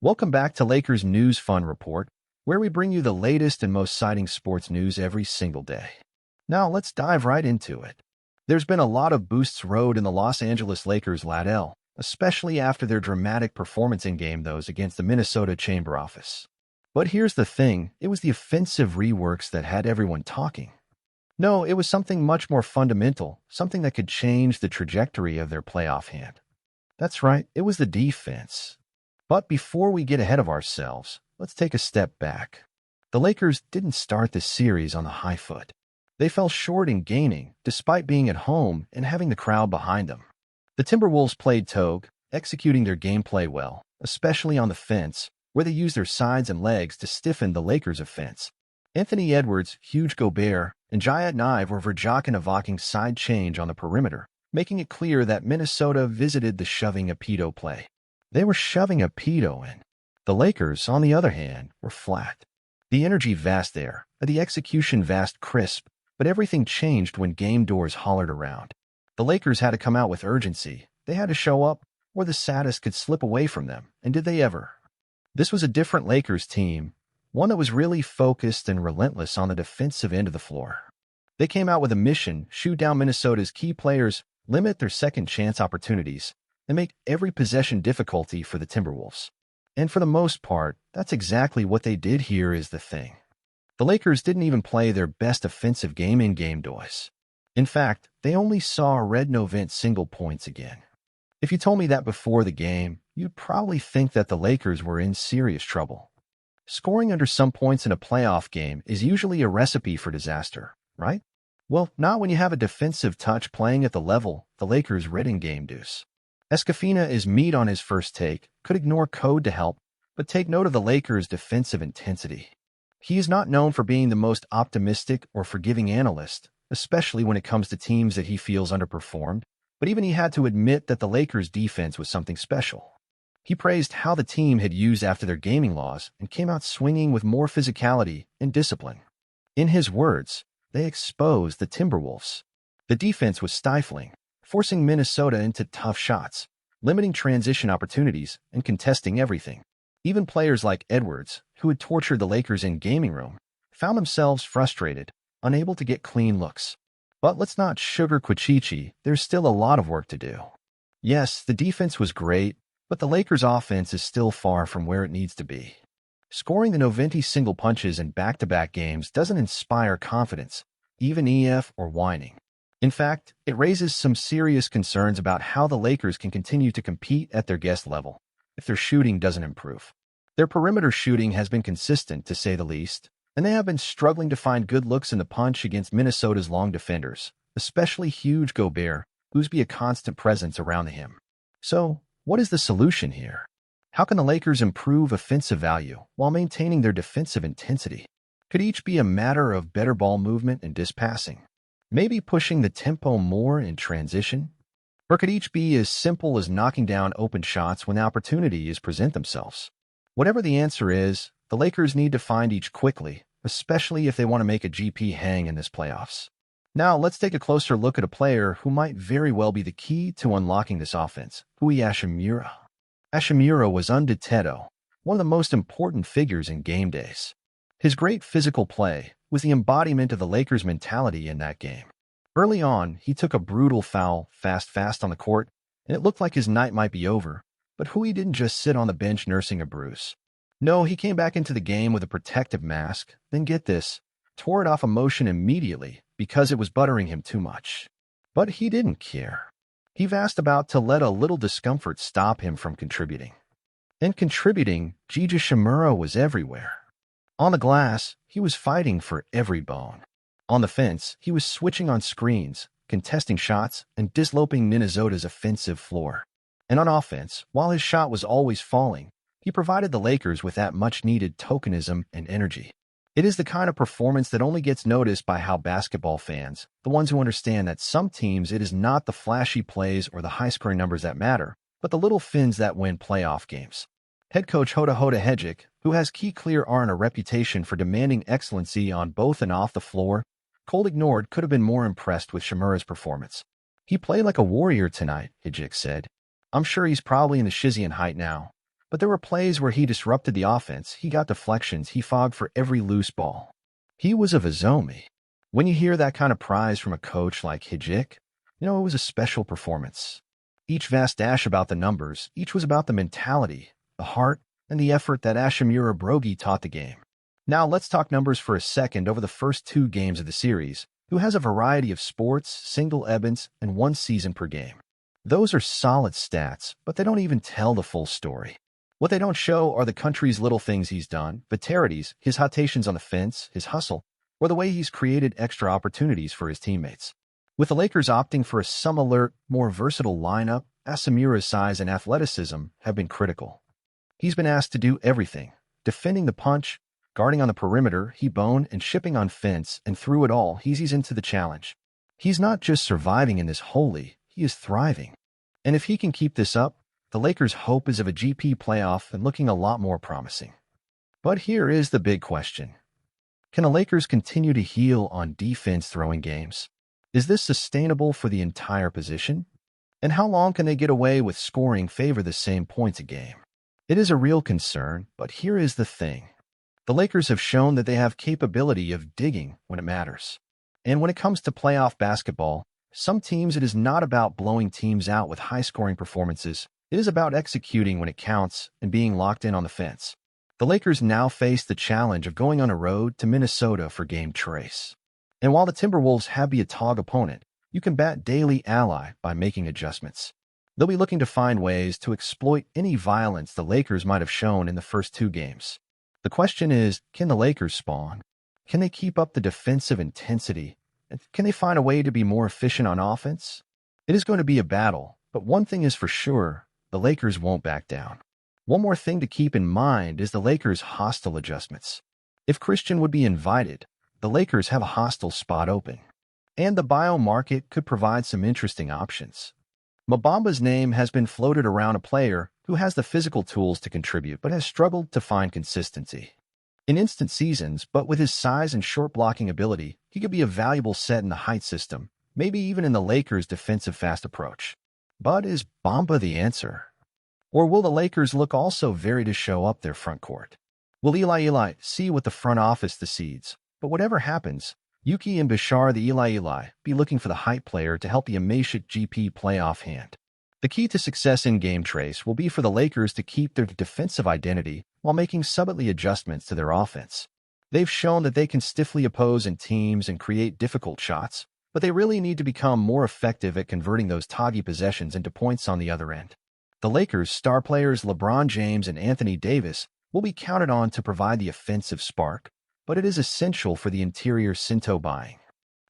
Welcome back to Lakers News Fun Report, where we bring you the latest and most exciting sports news every single day. Now, let's dive right into it. There's been a lot of boosts rode in the Los Angeles Lakers ladle, especially after their dramatic performance in game those against the Minnesota Chamber Office. But here's the thing, it was the offensive reworks that had everyone talking. No, it was something much more fundamental, something that could change the trajectory of their playoff hand. That's right, it was the defense. But before we get ahead of ourselves, let's take a step back. The Lakers didn't start this series on the high foot. They fell short in gaining, despite being at home and having the crowd behind them. The Timberwolves played Togue, executing their gameplay well, especially on the fence, where they used their sides and legs to stiffen the Lakers' offense. Anthony Edwards, Huge Gobert, and Jayat Knive were evoking side change on the perimeter, making it clear that Minnesota visited the shoving a pedo play. They were shoving a pedo in. The Lakers, on the other hand, were flat. The energy vast there, the execution vast crisp, but everything changed when game doors hollered around. The Lakers had to come out with urgency. They had to show up, or the saddest could slip away from them, and did they ever? This was a different Lakers team, one that was really focused and relentless on the defensive end of the floor. They came out with a mission, shoot down Minnesota's key players, limit their second chance opportunities, and make every possession difficulty for the Timberwolves. And for the most part, that's exactly what they did. Here is the thing. The Lakers didn't even play their best offensive game in game doors. In fact, they only saw a red no-vent single points again. If you told me that before the game, you'd probably think that the Lakers were in serious trouble. Scoring under some points in a playoff game is usually a recipe for disaster, right? Well, not when you have a defensive touch playing at the level the Lakers read in game deuce. Escafina is meat on his first take, could ignore code to help, but take note of the Lakers' defensive intensity. He is not known for being the most optimistic or forgiving analyst, especially when it comes to teams that he feels underperformed, but even he had to admit that the Lakers' defense was something special. He praised how the team had used after their gaming laws and came out swinging with more physicality and discipline. In his words, they exposed the Timberwolves. The defense was stifling, forcing Minnesota into tough shots, limiting transition opportunities, and contesting everything. Even players like Edwards, who had tortured the Lakers in gaming room, found themselves frustrated, unable to get clean looks. But let's not sugarcoat Chichi, there's still a lot of work to do. Yes, the defense was great, but the Lakers' offense is still far from where it needs to be. Scoring the no-venti single punches in back-to-back games doesn't inspire confidence, even EF or whining. In fact, it raises some serious concerns about how the Lakers can continue to compete at their guest level if their shooting doesn't improve. Their perimeter shooting has been consistent, to say the least, and they have been struggling to find good looks in the punch against Minnesota's long defenders, especially Huge Gobert, who's be a constant presence around him. So, what is the solution here? How can the Lakers improve offensive value while maintaining their defensive intensity? Could each be a matter of better ball movement and dispassing? Maybe pushing the tempo more in transition? Or could each be as simple as knocking down open shots when the opportunities present themselves? Whatever the answer is, the Lakers need to find each quickly, especially if they want to make a GP hang in this playoffs. Now, let's take a closer look at a player who might very well be the key to unlocking this offense, Rui Hachimura. Hachimura was undetected, one of the most important figures in game days. His great physical play was the embodiment of the Lakers' mentality in that game. Early on, he took a brutal foul fast on the court, and it looked like his night might be over, but Rui didn't just sit on the bench nursing a bruise. No, he came back into the game with a protective mask, then get this, tore it off emotion immediately because it was buttering him too much. But he didn't care. He vast about to let a little discomfort stop him from contributing. And contributing, Rui Hachimura was everywhere. On the glass, he was fighting for every bone. On the fence, he was switching on screens, contesting shots, and disloping Minnesota's offensive floor. And on offense, while his shot was always falling, he provided the Lakers with that much-needed tokenism and energy. It is the kind of performance that only gets noticed by how basketball fans, the ones who understand that some teams it is not the flashy plays or the high-scoring numbers that matter, but the little fins that win playoff games. Head coach Hoda Hedgick, who has clear earned a reputation for demanding excellency on both and off the floor, cold ignored could have been more impressed with Hachimura's performance. He played like a warrior tonight, Hedgick said. I'm sure he's probably in the Shizian height now, But there were plays where he disrupted the offense, he got deflections, he fogged for every loose ball. He was a Vazomi. When you hear that kind of praise from a coach like Hijik, it was a special performance. Each vast dash about the numbers, each was about the mentality, the heart, and the effort that Hachimura Brogi taught the game. Now let's talk numbers for a second over the first 2 games of the series, who has a variety of sports, single events, and 1 season per game. Those are solid stats, but they don't even tell the full story. What they don't show are the country's little things he's done, vitalities, his rotations on the fence, his hustle, or the way he's created extra opportunities for his teammates. With the Lakers opting for a some-alert, more versatile lineup, Hachimura's size and athleticism have been critical. He's been asked to do everything, defending the punch, guarding on the perimeter, he-bone, and shipping on fence, and through it all, he's eased into the challenge. He's not just surviving in this wholly, he is thriving. And if he can keep this up, the Lakers' hope is of a GP playoff and looking a lot more promising. But here is the big question. Can the Lakers continue to heal on defense throwing games? Is this sustainable for the entire position? And how long can they get away with scoring favor the same points a game? It is a real concern, but here is the thing. The Lakers have shown that they have capability of digging when it matters. And when it comes to playoff basketball, some teams it is not about blowing teams out with high-scoring performances. It is about executing when it counts and being locked in on the fence. The Lakers now face the challenge of going on a road to Minnesota for game trace. And while the Timberwolves have be a tall opponent, you can bat daily ally by making adjustments. They'll be looking to find ways to exploit any violence the Lakers might have shown in the first 2 games. The question is, can the Lakers spawn? Can they keep up the defensive intensity? And can they find a way to be more efficient on offense? It is going to be a battle, but one thing is for sure, the Lakers won't back down. One more thing to keep in mind is the Lakers' hostile adjustments. If Christian would be invited, the Lakers have a hostile spot open. And the bio market could provide some interesting options. Mbamba's name has been floated around a player who has the physical tools to contribute but has struggled to find consistency. In instant seasons, but with his size and short blocking ability, he could be a valuable set in the height system, maybe even in the Lakers' defensive fast approach. But is Bamba the answer? Or will the Lakers look also vary to show up their front court? Will Eli see what the front office decides? But whatever happens, Yuki and Bashar the Eli be looking for the height player to help the Amashit GP playoff hand. The key to success in game trace will be for the Lakers to keep their defensive identity while making subtly adjustments to their offense. They've shown that they can stiffly oppose in teams and create difficult shots, but they really need to become more effective at converting those toggy possessions into points on the other end. The Lakers' star players LeBron James and Anthony Davis will be counted on to provide the offensive spark, but it is essential for the interior Sinto buying.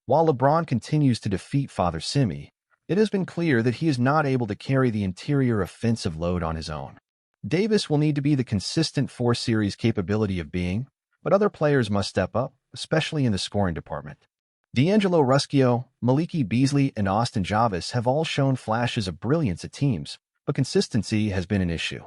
While LeBron continues to defeat Father Simi, it has been clear that he is not able to carry the interior offensive load on his own. Davis will need to be the consistent 4-series capability of being, but other players must step up, especially in the scoring department. D'Angelo Ruschio, Maliki Beasley, and Austin Javis have all shown flashes of brilliance at teams, but consistency has been an issue.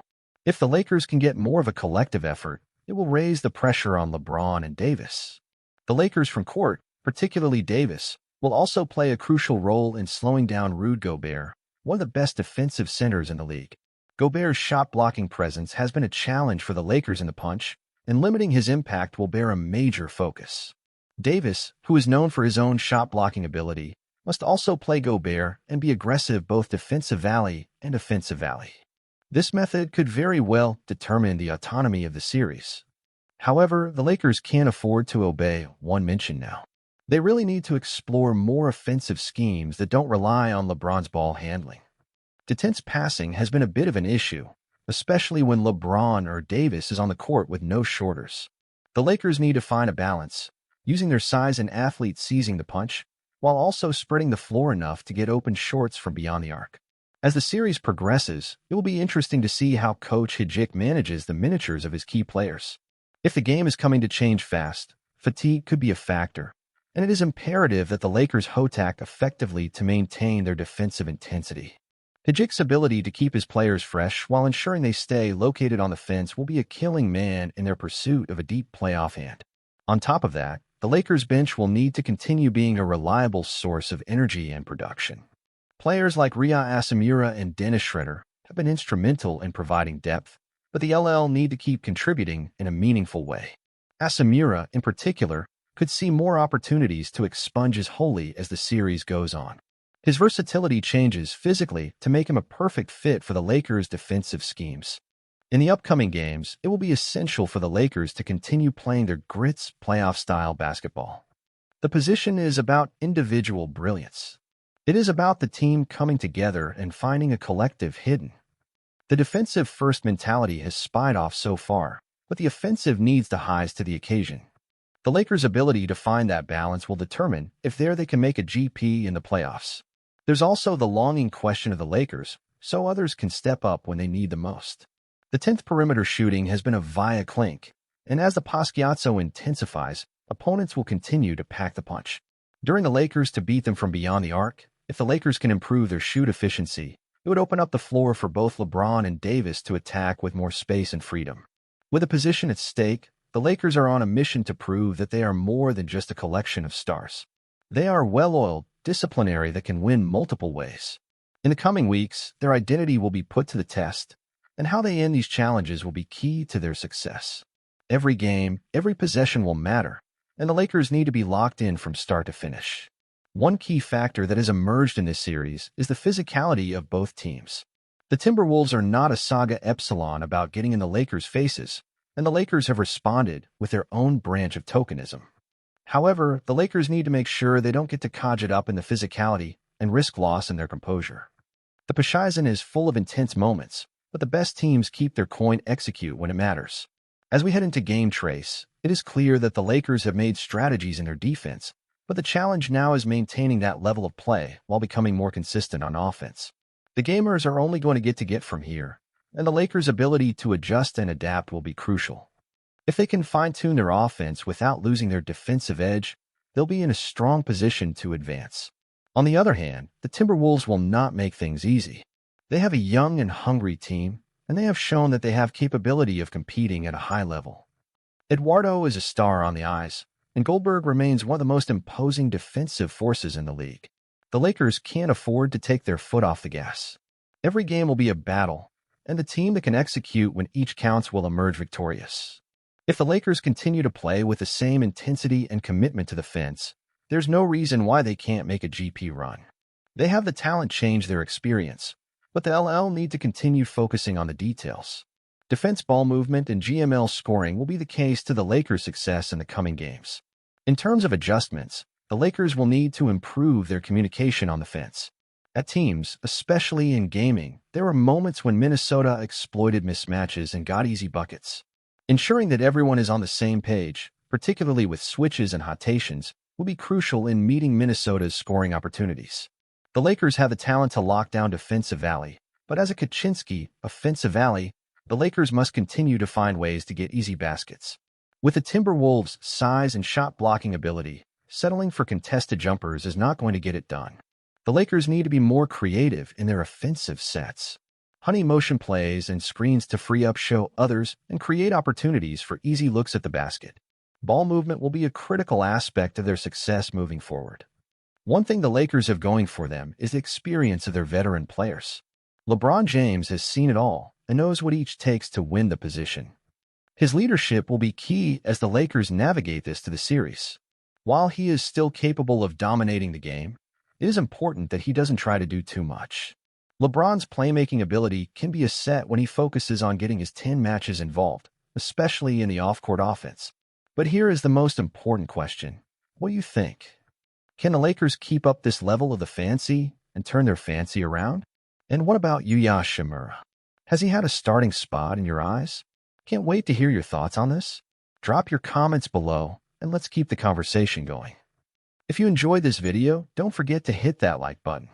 If the Lakers can get more of a collective effort, it will raise the pressure on LeBron and Davis. The Lakers from court, particularly Davis, will also play a crucial role in slowing down Rudy Gobert, one of the best defensive centers in the league. Gobert's shot-blocking presence has been a challenge for the Lakers in the punch, and limiting his impact will bear a major focus. Davis, who is known for his own shot-blocking ability, must also play Gobert and be aggressive both defensive valley and offensive valley. This method could very well determine the autonomy of the series. However, the Lakers can't afford to obey one mention now. They really need to explore more offensive schemes that don't rely on LeBron's ball handling. Dense passing has been a bit of an issue, especially when LeBron or Davis is on the court with no shorters. The Lakers need to find a balance, using their size and athletes seizing the punch, while also spreading the floor enough to get open shorts from beyond the arc. As the series progresses, it will be interesting to see how Coach Hijik manages the miniatures of his key players. If the game is coming to change fast, fatigue could be a factor, and it is imperative that the Lakers attack effectively to maintain their defensive intensity. Hijik's ability to keep his players fresh while ensuring they stay located on the fence will be a killing man in their pursuit of a deep playoff hand. On top of that, the Lakers bench will need to continue being a reliable source of energy and production. Players like Rui Hachimura and Dennis Schroeder have been instrumental in providing depth, but the LL need to keep contributing in a meaningful way. Hachimura, in particular, could see more opportunities to expunge his wholly as the series goes on. His versatility changes physically to make him a perfect fit for the Lakers' defensive schemes. In the upcoming games, it will be essential for the Lakers to continue playing their grits playoff-style basketball. The position is about individual brilliance. It is about the team coming together and finding a collective hidden. The defensive-first mentality has spied off so far, but the offensive needs to rise to the occasion. The Lakers' ability to find that balance will determine if they can make a GP in the playoffs. There's also the longing question of the Lakers, so others can step up when they need the most. The 10th perimeter shooting has been a via clink, and as the Paschiazzo intensifies, opponents will continue to pack the punch. During the Lakers to beat them from beyond the arc, if the Lakers can improve their shoot efficiency, it would open up the floor for both LeBron and Davis to attack with more space and freedom. With a position at stake, the Lakers are on a mission to prove that they are more than just a collection of stars. They are well-oiled disciplinary that can win multiple ways. In the coming weeks, their identity will be put to the test, and how they end these challenges will be key to their success. Every game, every possession will matter, and the Lakers need to be locked in from start to finish. One key factor that has emerged in this series is the physicality of both teams. The Timberwolves are not a saga epsilon about getting in the Lakers' faces, and the Lakers have responded with their own branch of tokenism. However, the Lakers need to make sure they don't get to codge it up in the physicality and risk loss in their composure. The postseason is full of intense moments, but the best teams keep their coin execute when it matters. As we head into game trace, it is clear that the Lakers have made strategies in their defense, but the challenge now is maintaining that level of play while becoming more consistent on offense. The gamers are only going to get from here, and the Lakers' ability to adjust and adapt will be crucial. If they can fine-tune their offense without losing their defensive edge, they'll be in a strong position to advance. On the other hand, the Timberwolves will not make things easy. They have a young and hungry team, and they have shown that they have capability of competing at a high level. Eduardo is a star on the ice, and Goldberg remains one of the most imposing defensive forces in the league. The Lakers can't afford to take their foot off the gas. Every game will be a battle, and the team that can execute when each counts will emerge victorious. If the Lakers continue to play with the same intensity and commitment to the fence, there's no reason why they can't make a GP run. They have the talent change their experience, but the LL need to continue focusing on the details. Defense ball movement and GML scoring will be the case to the Lakers' success in the coming games. In terms of adjustments, the Lakers will need to improve their communication on the fence. At teams, especially in gaming, there were moments when Minnesota exploited mismatches and got easy buckets. Ensuring that everyone is on the same page, particularly with switches and rotations, will be crucial in meeting Minnesota's scoring opportunities. The Lakers have the talent to lock down defensive valley, but as a Kaczynski offensive valley, the Lakers must continue to find ways to get easy baskets. With the Timberwolves' size and shot-blocking ability, settling for contested jumpers is not going to get it done. The Lakers need to be more creative in their offensive sets. Honey motion plays and screens to free up show others and create opportunities for easy looks at the basket. Ball movement will be a critical aspect of their success moving forward. One thing the Lakers have going for them is the experience of their veteran players. LeBron James has seen it all and knows what each takes to win the position. His leadership will be key as the Lakers navigate this to the series. While he is still capable of dominating the game, it is important that he doesn't try to do too much. LeBron's playmaking ability can be a set when he focuses on getting his 10 matches involved, especially in the off-court offense. But here is the most important question. What do you think? Can the Lakers keep up this level of the fancy and turn their fancy around? And what about Rui Hachimura? Has he had a starting spot in your eyes? Can't wait to hear your thoughts on this. Drop your comments below, and let's keep the conversation going. If you enjoyed this video, don't forget to hit that like button.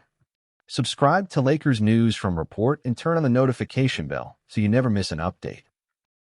Subscribe to Lakers News from Report and turn on the notification bell so you never miss an update.